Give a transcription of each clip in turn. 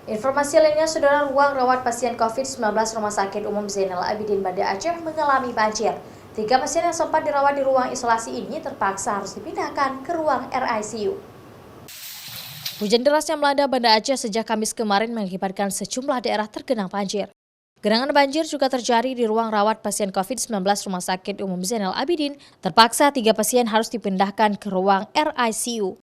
Informasi lainnya, saudara, ruang rawat pasien COVID-19 Rumah Sakit Umum Zainal Abidin Banda Aceh mengalami banjir. 3 pasien yang sempat dirawat di ruang isolasi ini terpaksa harus dipindahkan ke ruang RICU. Hujan deras yang melanda Banda Aceh sejak Kamis kemarin mengakibatkan sejumlah daerah tergenang banjir. Genangan banjir juga terjadi di ruang rawat pasien COVID-19 Rumah Sakit Umum Zainal Abidin. Terpaksa 3 pasien harus dipindahkan ke ruang RICU.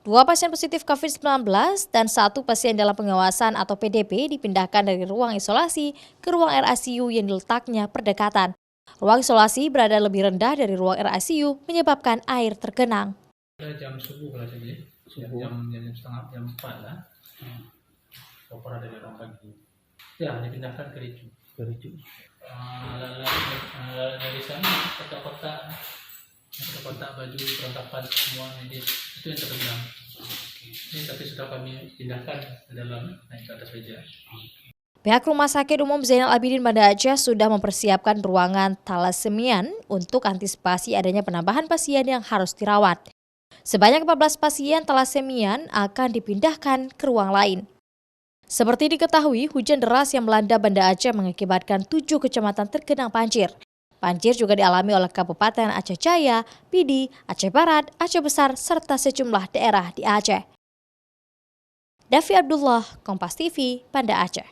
2 pasien positif COVID-19 dan 1 pasien dalam pengawasan atau PDP dipindahkan dari ruang isolasi ke ruang RICU yang letaknya berdekatan. Ruang isolasi berada lebih rendah dari ruang RICU menyebabkan air tergenang. Jam subuh rasanya, jam setengah jam 4 lah. Opera dari orang pagi. Ya, dipindahkan ke RICU. Dari sana kotak-kotak baju perlengkapan semua medis itu yang tergenang. Ini tapi sudah kami pindahkan ke dalam naik ke atas meja. Pihak Rumah Sakit Umum Zainal Abidin Banda Aceh sudah mempersiapkan ruangan talasemian untuk antisipasi adanya penambahan pasien yang harus dirawat. Sebanyak 14 pasien talasemian akan dipindahkan ke ruang lain. Seperti diketahui, hujan deras yang melanda Banda Aceh mengakibatkan 7 kecamatan tergenang banjir. Banjir juga dialami oleh Kabupaten Aceh Jaya, Pidi, Aceh Barat, Aceh Besar, serta sejumlah daerah di Aceh. Davi Abdullah, Kompas TV, Banda Aceh.